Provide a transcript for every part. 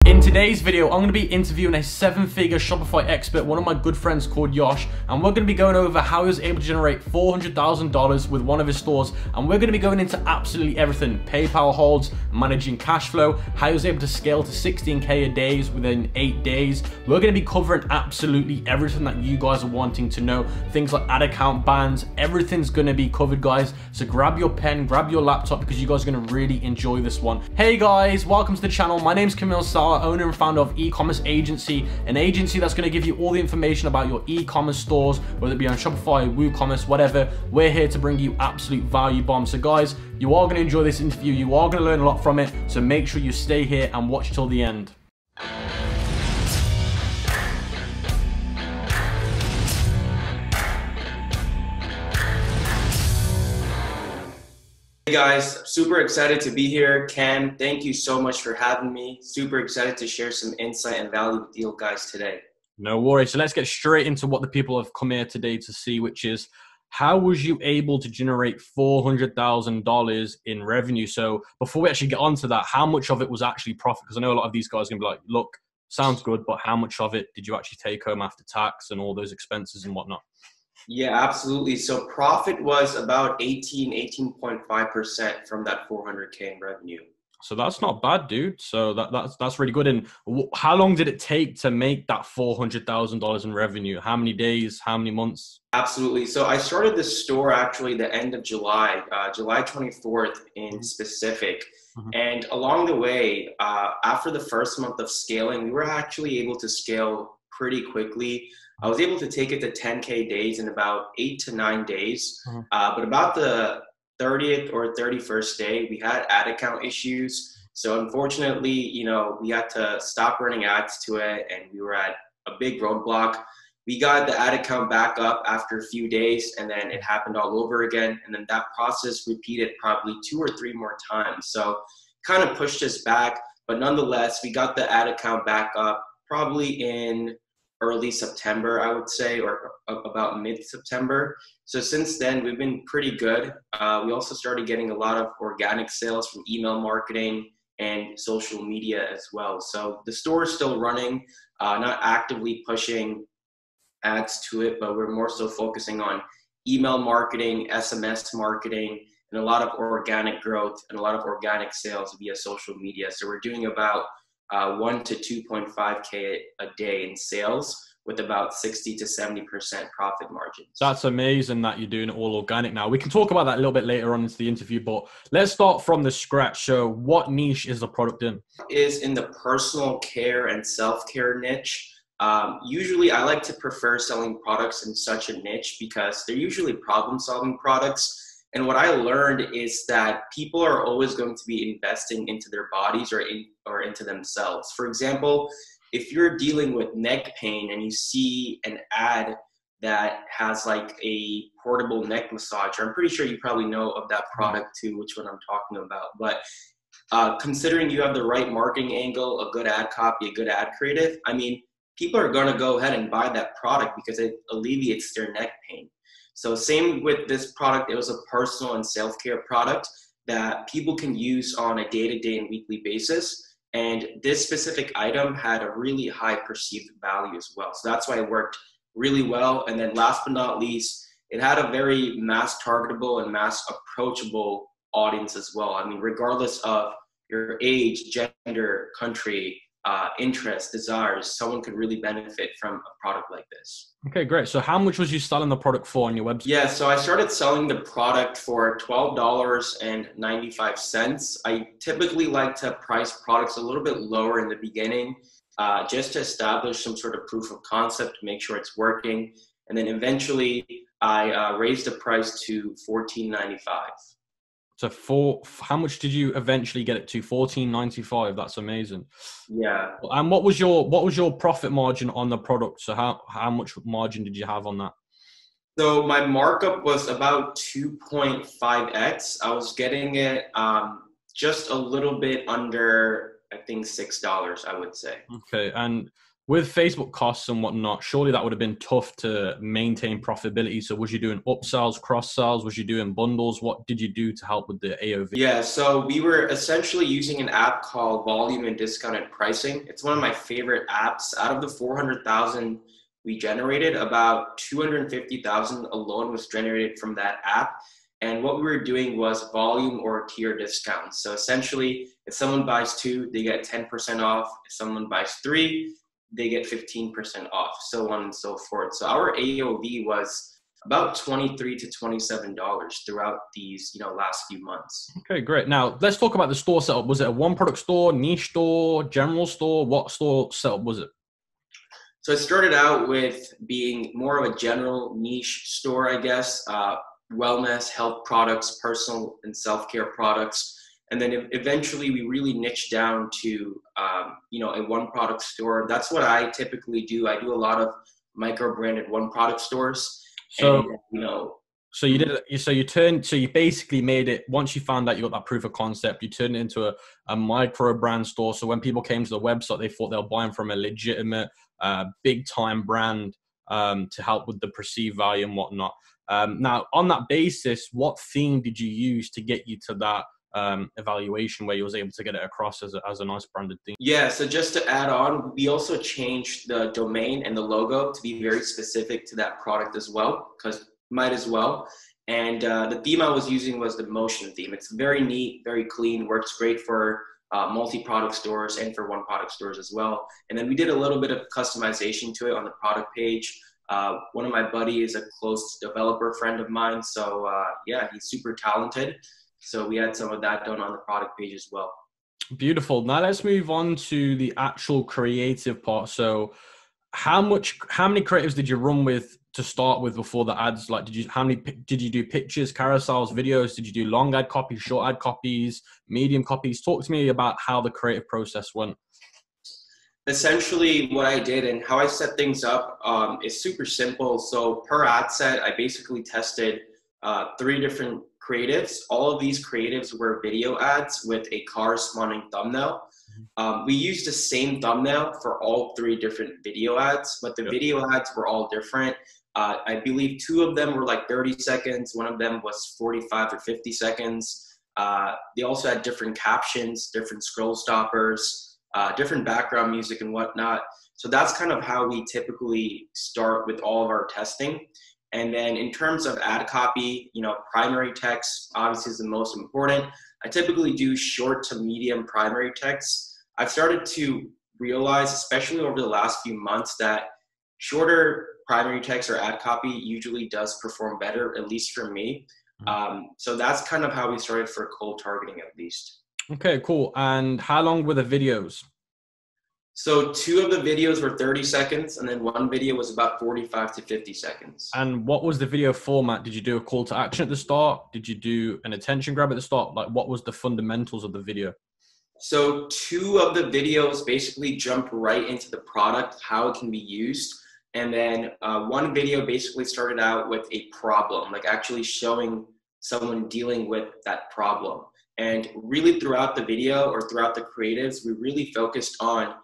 In today's video, I'm going to be interviewing a 7-figure Shopify expert, one of my good friends called Yash, and we're going to be going over how he was able to generate $400,000 with one of his stores, and we're going to be going into absolutely everything: PayPal holds, managing cash flow, how he was able to scale to 16K a day within 8 days. We're going to be covering absolutely everything that you guys are wanting to know, things like ad account bans. Everything's going to be covered, guys, so grab your pen, grab your laptop, because you guys are going to really enjoy this one. Hey guys, welcome to the channel. My name's Camille Sala, owner and founder of E-commerce agency, an agency that's going to give you all the information about your e-commerce stores, whether it be on Shopify, WooCommerce, whatever. We're here to bring you absolute value bombs. So guys, you are going to enjoy this interview, you are going to learn a lot from it, so make sure you stay here and watch till the end. Hey guys, super excited to be here. Cam, thank you so much for having me. Super excited to share some insight and value with you guys today. No worries. So let's get straight into what the people have come here today to see, which is how was you able to generate $400,000 in revenue? So before we actually get onto that, how much of it was actually profit? Because I know a lot of these guys are going to be like, look, sounds good, but how much of it did you actually take home after tax and all those expenses and whatnot? Yeah, absolutely. So profit was about 18.5% from that 400K in revenue. So that's not bad, dude. So that's really good. And how long did it take to make that $400,000 in revenue? How many days? How many months? Absolutely. So I started this store actually the end of July, July 24th in specific. And along the way, after the first month of scaling, we were actually able to scale pretty quickly. I was able to take it to 10K days in about 8 to 9 days. But about the 30th or 31st day, we had ad account issues. So unfortunately, we had to stop running ads to it, and we were at a big roadblock. We got the ad account back up after a few days, and then it happened all over again. And then that process repeated probably 2 or 3 more times. So kind of pushed us back, but nonetheless, we got the ad account back up probably in early September, I would say, or about mid-September. So since then, we've been pretty good. We also started getting a lot of organic sales from email marketing and social media as well. So the store is still running, not actively pushing ads to it, but we're more so focusing on email marketing, SMS marketing, and a lot of organic growth and a lot of organic sales via social media. So we're doing about 1 to 2.5K a day in sales with about 60 to 70% profit margins. That's amazing that you're doing it all organic now. We can talk about that a little bit later on into the interview, but let's start from the scratch. So what niche is the product in? Is in the personal care and self-care niche. Usually I like to prefer selling products in such a niche because they're usually problem-solving products. And what I learned is that people are always going to be investing into their bodies or into themselves. For example, if you're dealing with neck pain and you see an ad that has like a portable neck massager, I'm pretty sure you probably know of that product too, which one I'm talking about. But considering you have the right marketing angle, a good ad copy, a good ad creative, I mean, people are going to go ahead and buy that product because it alleviates their neck pain. So same with this product, it was a personal and self-care product that people can use on a day-to-day and weekly basis. And this specific item had a really high perceived value as well. So that's why it worked really well. And then last but not least, it had a very mass targetable and mass approachable audience as well. I mean, regardless of your age, gender, country, interests, desires, someone could really benefit from a product like this. Okay, great. So how much was you selling the product for on your website? Yeah, so I started selling the product for $12.95. I typically like to price products a little bit lower in the beginning, just to establish some sort of proof of concept to make sure it's working. And then eventually I raised the price to $14.95. So how much did you eventually get it to? $14.95. That's amazing. Yeah. And what was your profit margin on the product? So how much margin did you have on that? So my markup was about 2.5x. I was getting it just a little bit under, I think, $6, I would say. Okay. And with Facebook costs and whatnot, surely that would have been tough to maintain profitability. So was you doing upsells, cross sells? Was you doing bundles? What did you do to help with the AOV? Yeah, so we were essentially using an app called Volume and Discounted Pricing. It's one of my favorite apps. Out of the 400,000 we generated, about 250,000 alone was generated from that app. And what we were doing was volume or tier discounts. So essentially, if someone buys 2, they get 10% off. If someone buys 3, they get 15% off, so on and so forth. So our AOV was about $23 to $27 throughout these, last few months. Okay, great. Now let's talk about the store setup. Was it a one product store, niche store, general store? What store setup was it? So it started out with being more of a general niche store, I guess, wellness, health products, personal and self-care products. And then eventually we really niched down to, a one product store. That's what I typically do. I do a lot of micro branded one product stores. So, and, so you basically made it, once you found out you got that proof of concept, you turned it into a micro brand store. So when people came to the website, they thought they were buying from a legitimate, big time brand, to help with the perceived value and whatnot. Now on that basis, what theme did you use to get you to that evaluation where you was able to get it across as a nice branded theme? Yeah, so just to add on, we also changed the domain and the logo to be very specific to that product as well, because might as well. And the theme I was using was the motion theme. It's very neat, very clean, works great for multi-product stores and for one product stores as well. And then we did a little bit of customization to it on the product page. One of my buddies is a close developer friend of mine. So yeah, he's super talented. So we had some of that done on the product page as well. Beautiful. Now let's move on to the actual creative part. So how many creatives did you run with to start with before the ads? Like, did you do pictures, carousels, videos? Did you do long ad copies, short ad copies, medium copies? Talk to me about how the creative process went. Essentially what I did and how I set things up is super simple. So per ad set, I basically tested 3 different creatives. All of these creatives were video ads with a corresponding thumbnail. We used the same thumbnail for all 3 different video ads, but the video ads were all different. I believe 2 of them were like 30 seconds. One of them was 45 or 50 seconds. They also had different captions, different scroll stoppers, different background music and whatnot. So that's kind of how we typically start with all of our testing. And then in terms of ad copy, primary text obviously is the most important. I typically do short to medium primary text. I've started to realize, especially over the last few months, that shorter primary text or ad copy usually does perform better, at least for me. So that's kind of how we started for cold targeting, at least. Okay, cool. And how long were the videos? So 2 of the videos were 30 seconds, and then 1 video was about 45 to 50 seconds. And what was the video format? Did you do a call to action at the start? Did you do an attention grab at the start? Like, what was the fundamentals of the video? So 2 of the videos basically jumped right into the product, how it can be used. And then 1 video basically started out with a problem, like actually showing someone dealing with that problem. And really throughout the video or throughout the creatives, we really focused on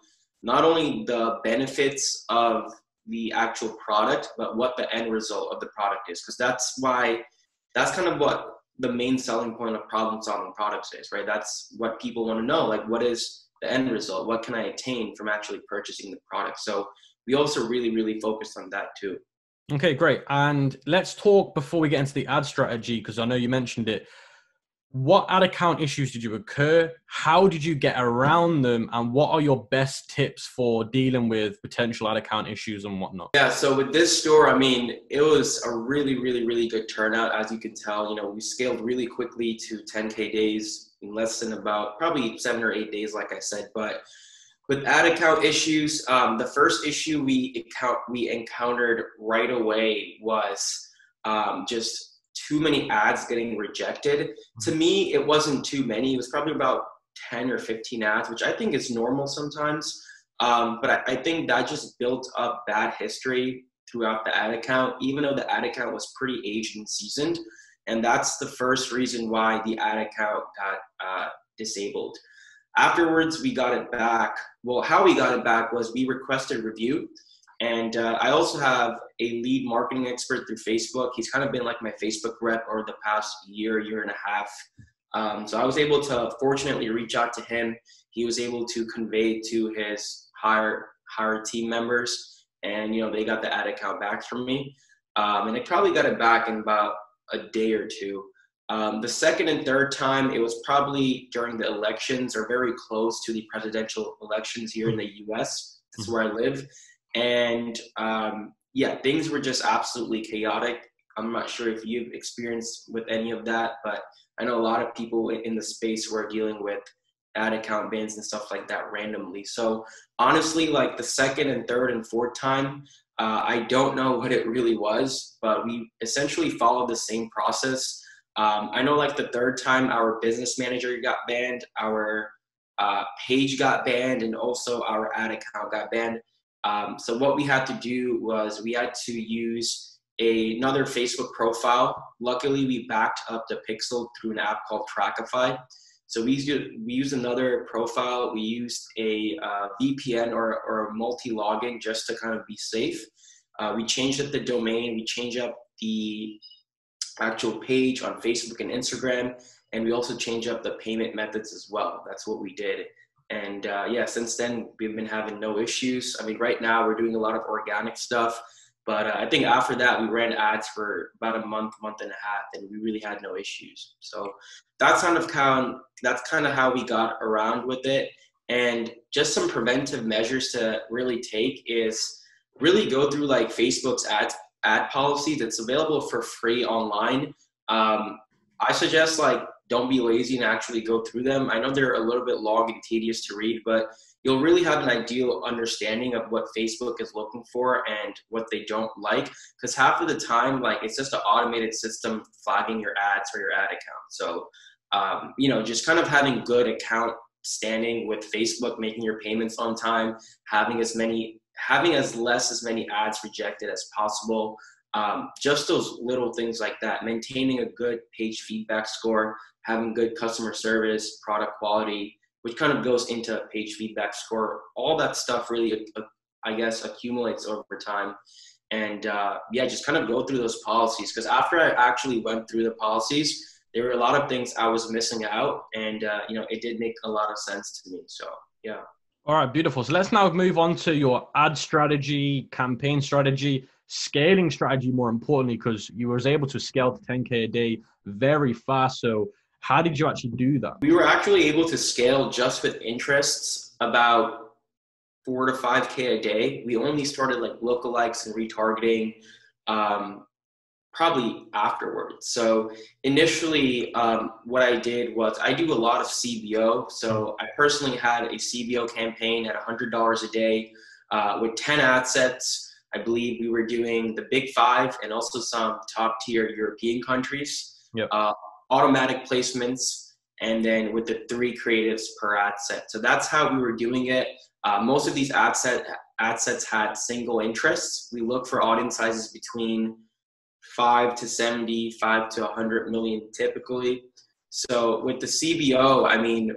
not only the benefits of the actual product, but what the end result of the product is. Because that's kind of what the main selling point of problem solving products is, right? That's what people want to know. Like, what is the end result? What can I attain from actually purchasing the product? So we also really, really focused on that too. Okay, great. And let's talk before we get into the ad strategy, because I know you mentioned it. What ad account issues did you occur? How did you get around them? And what are your best tips for dealing with potential ad account issues and whatnot? Yeah, so with this store, I mean, it was a really, really, really good turnout. As you can tell, we scaled really quickly to 10K days in less than about probably 7 or 8 days, like I said. But with ad account issues, the first issue we encountered right away was just too many ads getting rejected. To me, it wasn't too many. It was probably about 10 or 15 ads, which I think is normal sometimes. But I think that just built up bad history throughout the ad account, even though the ad account was pretty aged and seasoned. And that's the first reason why the ad account got disabled. Afterwards, we got it back. Well, how we got it back was we requested review. And I also have a lead marketing expert through Facebook. He's kind of been like my Facebook rep over the past year and a half. So I was able to fortunately reach out to him. He was able to convey to his higher team members, and they got the ad account back from me. And I probably got it back in about a day or two. The second and third time, it was probably during the elections or very close to the presidential elections here in the US. That's where I live. And things were just absolutely chaotic. I'm not sure if you've experienced with any of that, but I know a lot of people in the space who are dealing with ad account bans and stuff like that randomly. So honestly, like the second and third and fourth time, I don't know what it really was, but we essentially followed the same process. I know like the third time our business manager got banned, our page got banned, and also our ad account got banned. So what we had to do was we had to use another Facebook profile. Luckily, we backed up the pixel through an app called Trackify. So we used another profile. We used a VPN or a multi-login just to kind of be safe. We changed up the domain. We changed up the actual page on Facebook and Instagram. And we also changed up the payment methods as well. That's what we did. And since then, we've been having no issues. I mean, right now we're doing a lot of organic stuff, but I think after that we ran ads for about a month and a half, and we really had no issues. So that's kind of how we got around with it. And just some preventive measures to really take is really go through like Facebook's ad policies. It's available for free online. I suggest like don't be lazy and actually go through them. I know they're a little bit long and tedious to read, but you'll really have an ideal understanding of what Facebook is looking for and what they don't like. Because half of the time, like it's just an automated system flagging your ads for your ad account. So, just kind of having good account standing with Facebook, making your payments on time, having as many ads rejected as possible. Just those little things like that, maintaining a good page feedback score, having good customer service, product quality, which kind of goes into page feedback score. All that stuff really, I guess, accumulates over time. And just kind of go through those policies. Because after I actually went through the policies, there were a lot of things I was missing out. And, it did make a lot of sense to me. So, yeah. All right, beautiful. So let's now move on to your ad strategy, campaign strategy, scaling strategy, more importantly, because you was able to scale to 10K a day very fast. So how did you actually do that? We were actually able to scale just with interests about 4 to 5K a day. We only started like lookalikes and retargeting probably afterwards. So initially, what I did was I do a lot of CBO. So I personally had a CBO campaign at $100 a day with 10 ad sets. I believe we were doing the big 5 and also some top tier European countries. Yep. Automatic placements, and then with the 3 creatives per ad set. So that's how we were doing it. Most of these ad sets had single interests. We look for audience sizes between 5 to 70, 5 to 100 million typically. So with the CBO, I mean,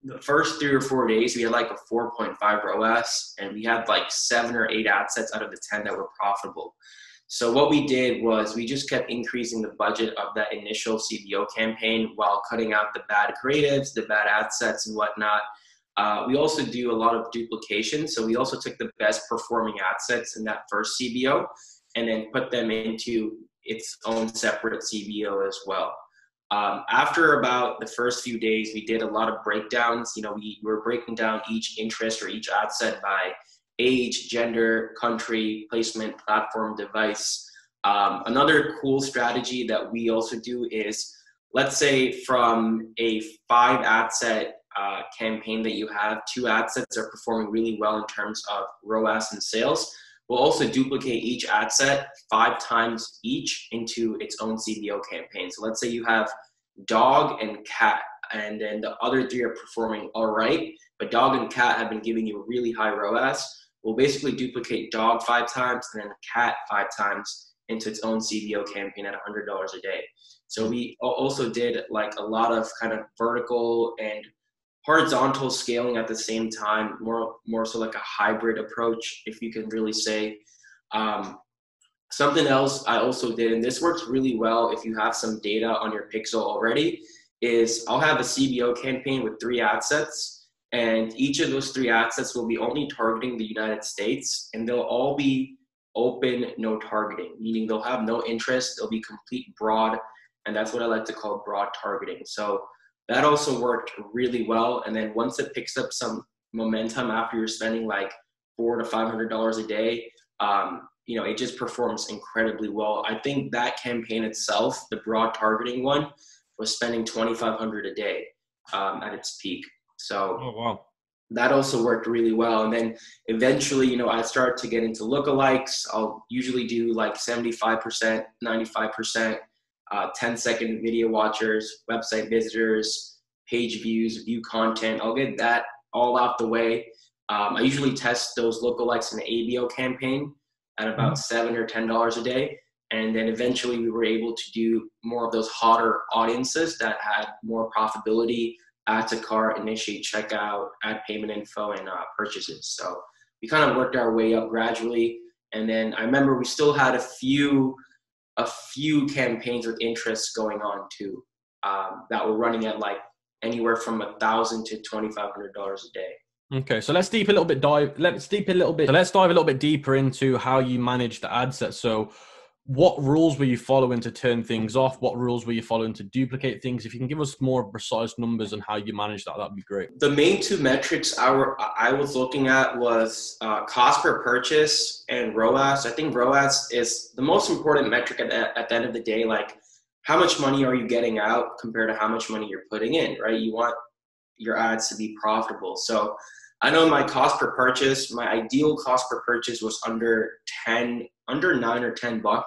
the first 3 or 4 days, we had like a 4.5 ROAS, and we had like 7 or 8 ad sets out of the 10 that were profitable. So what we did was we just kept increasing the budget of that initial CBO campaign while cutting out the bad creatives, the bad ad sets and whatnot. We also do a lot of duplication. So we also took the best performing ad sets in that first CBO and then put them into its own separate CBO as well. After about the first few days, we did a lot of breakdowns. We were breaking down each interest or each ad set by age, gender, country, placement, platform, device. Another cool strategy that we also do is, let's say from a 5 ad set campaign that you have, 2 ad sets are performing really well in terms of ROAS and sales. We'll also duplicate each ad set 5 times each into its own CBO campaign. So let's say you have dog and cat, and then the other 3 are performing all right, but dog and cat have been giving you a really high ROAS. We'll basically duplicate dog 5 times and then cat 5 times into its own CBO campaign at $100 a day. So we also did like a lot of kind of vertical and horizontal scaling at the same time, more so like a hybrid approach, if you can really say. Something else I also did, and this works really well if you have some data on your pixel already, is I'll have a CBO campaign with 3 ad sets, and each of those 3 ad sets will be only targeting the United States, and they'll all be open, no targeting, meaning they'll have no interest, they'll be complete broad, and that's what I like to call broad targeting. So that also worked really well. And then once it picks up some momentum after you're spending like $400 to $500 a day, it just performs incredibly well. I think that campaign itself, the broad targeting one, was spending $2,500 a day at its peak. So oh, wow. That also worked really well. And then eventually, I started to get into lookalikes. I'll usually do like 75%, 95%, 10-second video watchers, website visitors, page views, view content. I'll get that all out the way. I usually test those lookalikes in an ABO campaign at about $7 or $10 a day. And then eventually we were able to do more of those hotter audiences that had more profitability, add to cart, initiate checkout, add payment info, and purchases. So we kind of worked our way up gradually. And then I remember we still had a few campaigns with interest going on too, that were running at like anywhere from $1,000 to $2,500 a day. Okay, so let's dive a little bit deeper into how you manage the ad set. So what rules were you following to turn things off? What rules were you following to duplicate things? If you can give us more precise numbers on how you manage that, that'd be great. The main 2 metrics I was looking at was cost per purchase and ROAS. I think ROAS is the most important metric at the end of the day. Like, how much money are you getting out compared to how much money you're putting in, right? You want your ads to be profitable. So I know my cost per purchase, my ideal cost per purchase was under $9 or $10.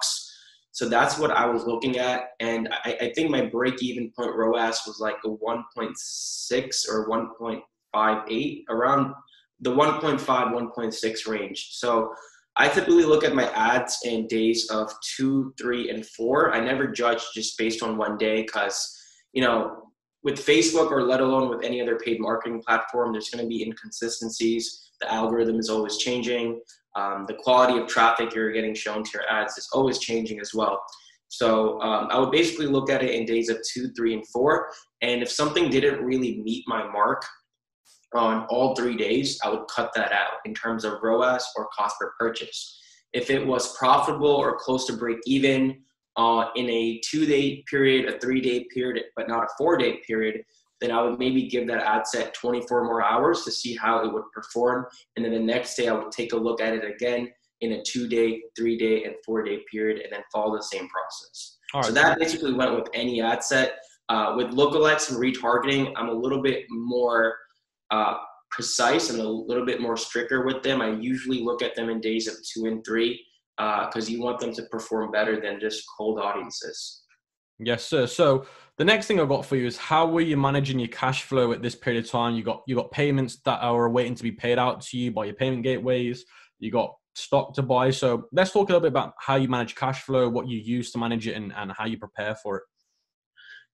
So that's what I was looking at. And I think my break-even point ROAS was like a 1.6 or 1.58, around the 1.5, 1.6 range. So I typically look at my ads in days of 2, 3, and 4. I never judge just based on one day because, with Facebook, or let alone with any other paid marketing platform, there's going to be inconsistencies. The algorithm is always changing. The quality of traffic you're getting shown to your ads is always changing as well. So I would basically look at it in days of 2, 3, and 4. And if something didn't really meet my mark on all 3 days, I would cut that out in terms of ROAS or cost per purchase. If it was profitable or close to break even, in a 2-day period, a 3-day period, but not a 4-day period, then I would maybe give that ad set 24 more hours to see how it would perform. And then the next day I would take a look at it again in a 2-day, 3-day, and 4-day period, and then follow the same process. Right. So that basically went with any ad set. With lookalikes and retargeting, I'm a little bit more precise and a little bit more stricter with them. I usually look at them in days of 2 and 3. Because you want them to perform better than just cold audiences. Yes, sir. So the next thing I've got for you is, how were you managing your cash flow at this period of time? You got payments that are waiting to be paid out to you by your payment gateways. You got stock to buy. So let's talk a little bit about how you manage cash flow, what you use to manage it, and how you prepare for it.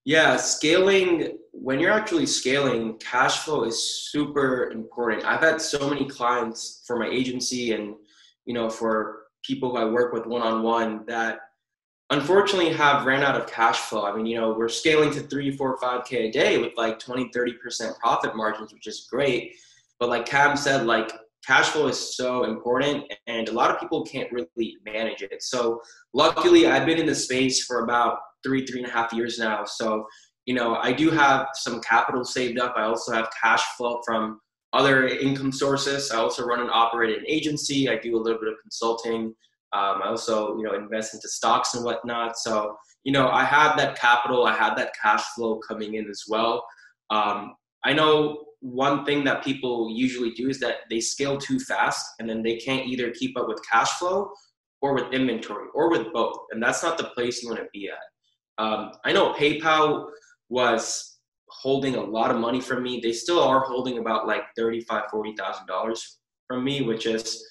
Yeah, scaling, when you're actually scaling, cash flow is super important. I've had so many clients for my agency and, for people who I work with one-on-one that unfortunately have ran out of cash flow. I mean, we're scaling to 3, 4, 5K a day with like 20, 30% profit margins, which is great. But like Cam said, like, cash flow is so important and a lot of people can't really manage it. So luckily I've been in the space for about 3.5 years now. So, I do have some capital saved up. I also have cash flow from other income sources. I also run and operate an agency. I do a little bit of consulting. I also, invest into stocks and whatnot. So, I have that capital. I have that cash flow coming in as well. I know one thing that people usually do is that they scale too fast and then they can't either keep up with cash flow or with inventory or with both. And that's not the place you want to be at. I know PayPal was holding a lot of money from me. They still are holding about like $35,000, $40,000 from me, which is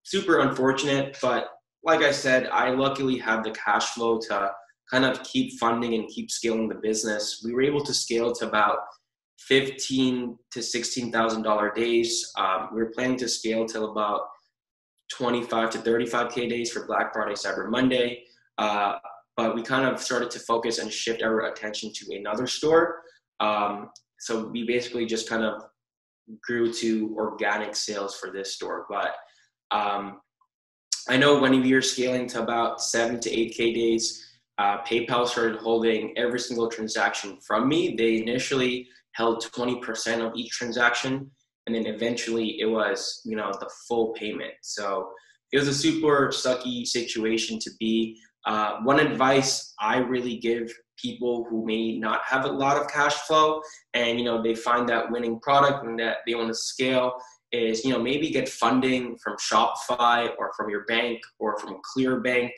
super unfortunate. But like I said, I luckily have the cash flow to kind of keep funding and keep scaling the business. We were able to scale to about 15 to $16,000 days. We're planning to scale till about 25 to 35K days for Black Friday, Cyber Monday. But we kind of started to focus and shift our attention to another store. So we basically just kind of grew to organic sales for this store. But I know when we were scaling to about 7 to 8K days, PayPal started holding every single transaction from me. They initially held 20% of each transaction, and then eventually it was, the full payment. So it was a super sucky situation to be. One advice I really give people who may not have a lot of cash flow and, they find that winning product and that they want to scale is, maybe get funding from Shopify or from your bank or from ClearBank.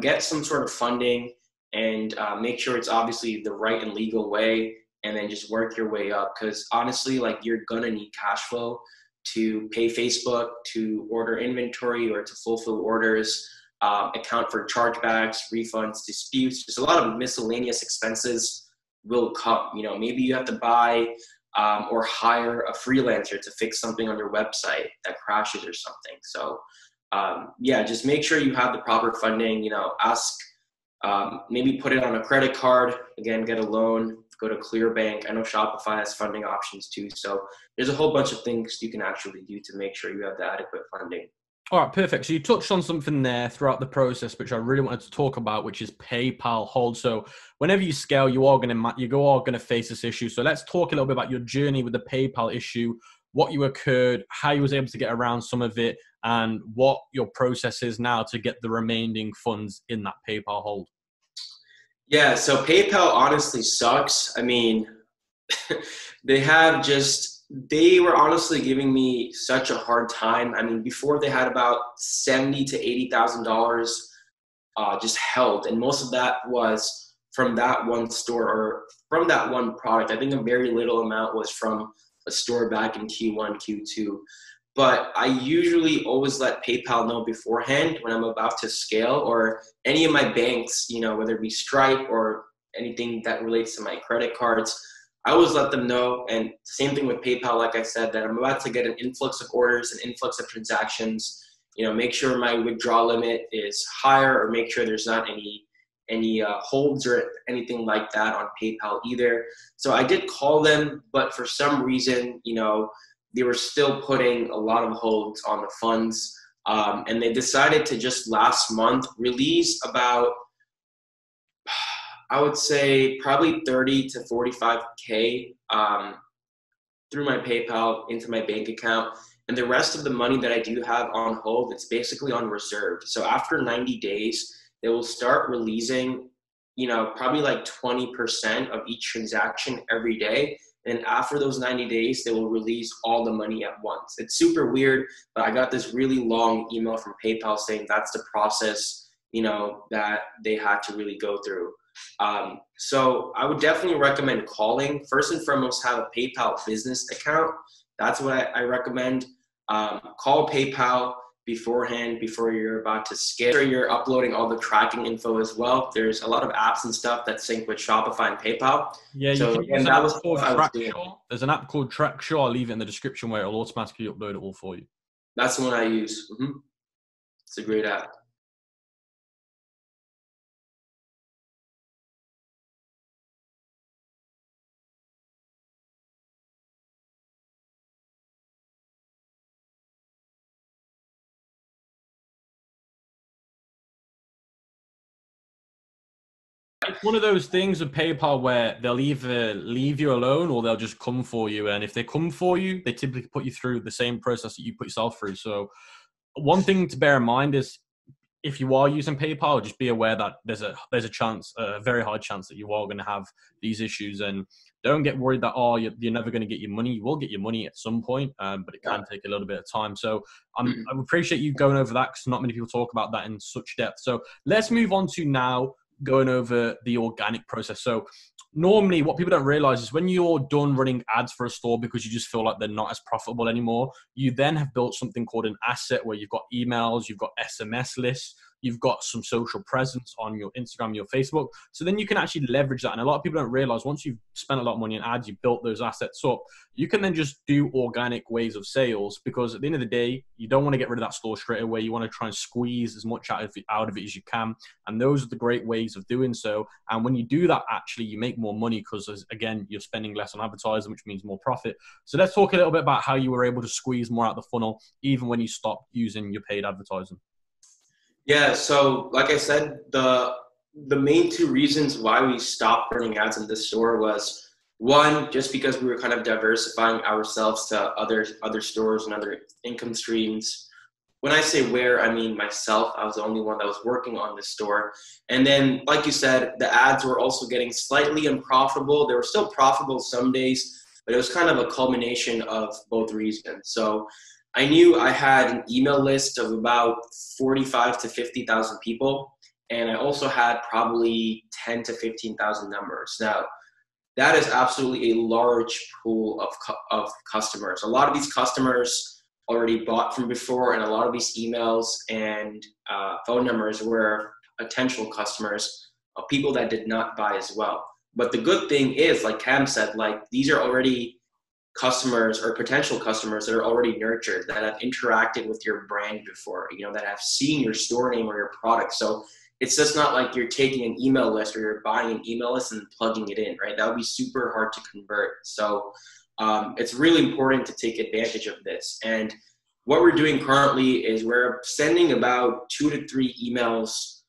Get some sort of funding and make sure it's obviously the right and legal way, and then just work your way up. Because honestly, you're gonna need cash flow to pay Facebook, to order inventory or to fulfill orders, account for chargebacks, refunds, disputes. Just a lot of miscellaneous expenses will come. Maybe you have to buy or hire a freelancer to fix something on your website that crashes or something. So just make sure you have the proper funding. Ask, maybe put it on a credit card. Again, get a loan, go to ClearBank. I know Shopify has funding options too. So there's a whole bunch of things you can actually do to make sure you have the adequate funding. All right, perfect. So you touched on something there throughout the process, which I really wanted to talk about, which is PayPal hold. So whenever you scale, you are going to face this issue. So let's talk a little bit about your journey with the PayPal issue, what you occurred, how you was able to get around some of it, and what your process is now to get the remaining funds in that PayPal hold. Yeah, so PayPal honestly sucks. I mean, they were honestly giving me such a hard time. I mean, before they had about $70,000 to $80,000 just held, and most of that was from that one store or from that one product. I think a very little amount was from a store back in Q1, Q2. But I usually always let PayPal know beforehand when I'm about to scale, or any of my banks, whether it be Stripe or anything that relates to my credit cards. I always let them know. And same thing with PayPal, like I said, that I'm about to get an influx of orders, an influx of transactions. Make sure my withdrawal limit is higher, or make sure there's not any holds or anything like that on PayPal either. So I did call them, but for some reason, they were still putting a lot of holds on the funds. And they decided to just last month release about, I would say probably 30 to 45K through my PayPal into my bank account. And the rest of the money that I do have on hold, it's basically on reserve. So after 90 days, they will start releasing, probably 20% of each transaction every day. And after those 90 days, they will release all the money at once. It's super weird, but I got this really long email from PayPal saying that's the process, that they had to really go through. So I would definitely recommend calling. First and foremost, have a PayPal business account. That's what I recommend. Call PayPal beforehand, before you're about to scale. Sure, you're uploading all the tracking info as well. There's a lot of apps and stuff that sync with Shopify and PayPal. Yeah, you can use an app called Trackshaw. There's an app called Trackshaw. I'll leave it in the description where it'll automatically upload it all for you. That's the one I use. It's a great app. It's one of those things with PayPal where they'll either leave you alone or they'll just come for you. And if they come for you, they typically put you through the same process that you put yourself through. So one thing to bear in mind is if you are using PayPal, just be aware that there's a chance, a very high chance that you are going to have these issues. And don't get worried that, you're never going to get your money. You will get your money at some point, but it can take a little bit of time. So I appreciate you going over that, because not many people talk about that in such depth. So let's move on to now going over the organic process. So normally what people don't realize is when you're done running ads for a store because you just feel like they're not as profitable anymore, you then have built something called an asset where you've got emails, you've got SMS lists. you've got some social presence on your Instagram, your Facebook. So then you can actually leverage that. And a lot of people don't realize once you've spent a lot of money on ads, you've built those assets up, you can then just do organic ways of sales, because at the end of the day, you don't want to get rid of that store straight away. You want to try and squeeze as much out of it as you can. And those are the great ways of doing so. And when you do that, actually, you make more money because, again, you're spending less on advertising, which means more profit. So let's talk a little bit about how you were able to squeeze more out of the funnel, even when you stopped using your paid advertising. Yeah, so like I said, the main two reasons why we stopped running ads in this store was, one, just because we were kind of diversifying ourselves to other stores and other income streams. When I say where, I mean myself. I was the only one that was working on this store. And then, like you said, the ads were also getting slightly unprofitable. They were still profitable some days, but it was kind of a culmination of both reasons. So I knew I had an email list of about 45 to 50,000 people, and I also had probably 10 to 15,000 numbers. Now, that is absolutely a large pool of customers. A lot of these customers already bought from before, and a lot of these emails and phone numbers were potential customers of people that did not buy as well. But the good thing is, like Cam said, like these are already customers or potential customers that are already nurtured, that have interacted with your brand before, that have seen your store name or your product. So it's just not like you're taking an email list or you're buying an email list and plugging it in, right? That would be super hard to convert. So it's really important to take advantage of this. And what we're doing currently is we're sending about 2 to 3 emails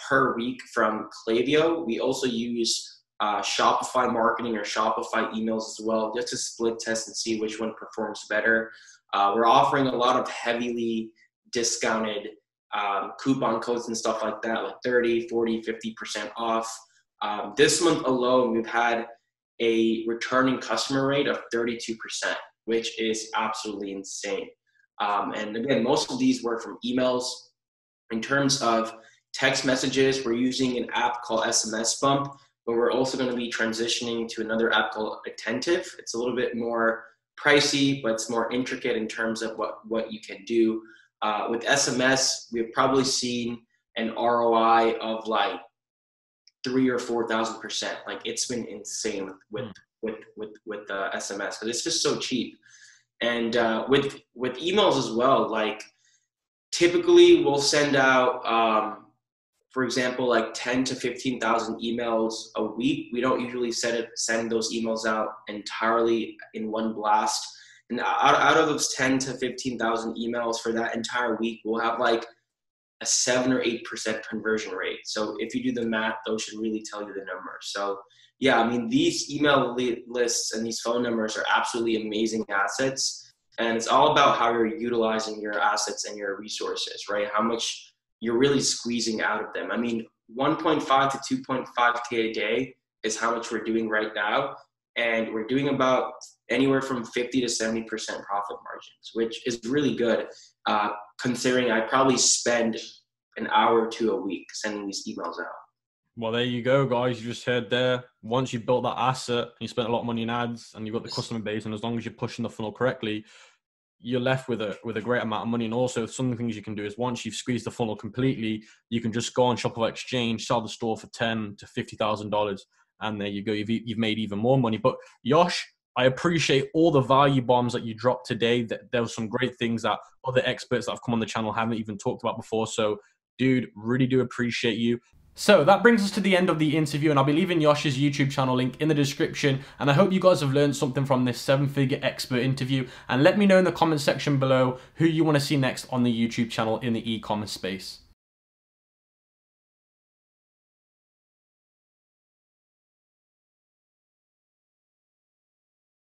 per week from Klaviyo. We also use Shopify marketing or Shopify emails as well, just to split test and see which one performs better. We're offering a lot of heavily discounted coupon codes and stuff like that, like 30, 40, 50% off. This month alone, we've had a returning customer rate of 32%, which is absolutely insane. And again, most of these were from emails. In terms of text messages, we're using an app called SMS Bump, but we're also going to be transitioning to another app called Attentive. It's a little bit more pricey, but it's more intricate in terms of what you can do. With SMS, we've probably seen an ROI of like 3,000 or 4,000%. Like it's been insane with SMS, because it's just so cheap. And with emails as well, like typically we'll send out, for example, like 10 to 15,000 emails a week. We don't usually send those emails out entirely in one blast. And out of those 10 to 15,000 emails for that entire week, we'll have like a 7 or 8% conversion rate. So if you do the math, those should really tell you the number. So yeah, I mean, these email lists and these phone numbers are absolutely amazing assets. And it's all about how you're utilizing your assets and your resources, right? How much you're really squeezing out of them. I mean, 1.5 to 2.5K a day is how much we're doing right now. And we're doing about anywhere from 50 to 70% profit margins, which is really good, considering I probably spend an hour or two a week sending these emails out. Well, there you go, guys. You just heard there. Once you've built that asset and you spent a lot of money in ads and you've got the customer base, and as long as you're pushing the funnel correctly, you're left with a great amount of money. And also some of the things you can do is once you've squeezed the funnel completely, you can just go on Shopify Exchange, sell the store for $10,000 to $50,000. And there you go. You've made even more money. But Yash, I appreciate all the value bombs that you dropped today. There were some great things that other experts that have come on the channel haven't even talked about before. So dude, really do appreciate you. So that brings us to the end of the interview, and I'll be leaving Yash's YouTube channel link in the description. And I hope you guys have learned something from this 7-figure expert interview. And let me know in the comment section below who you want to see next on the YouTube channel in the e-commerce space.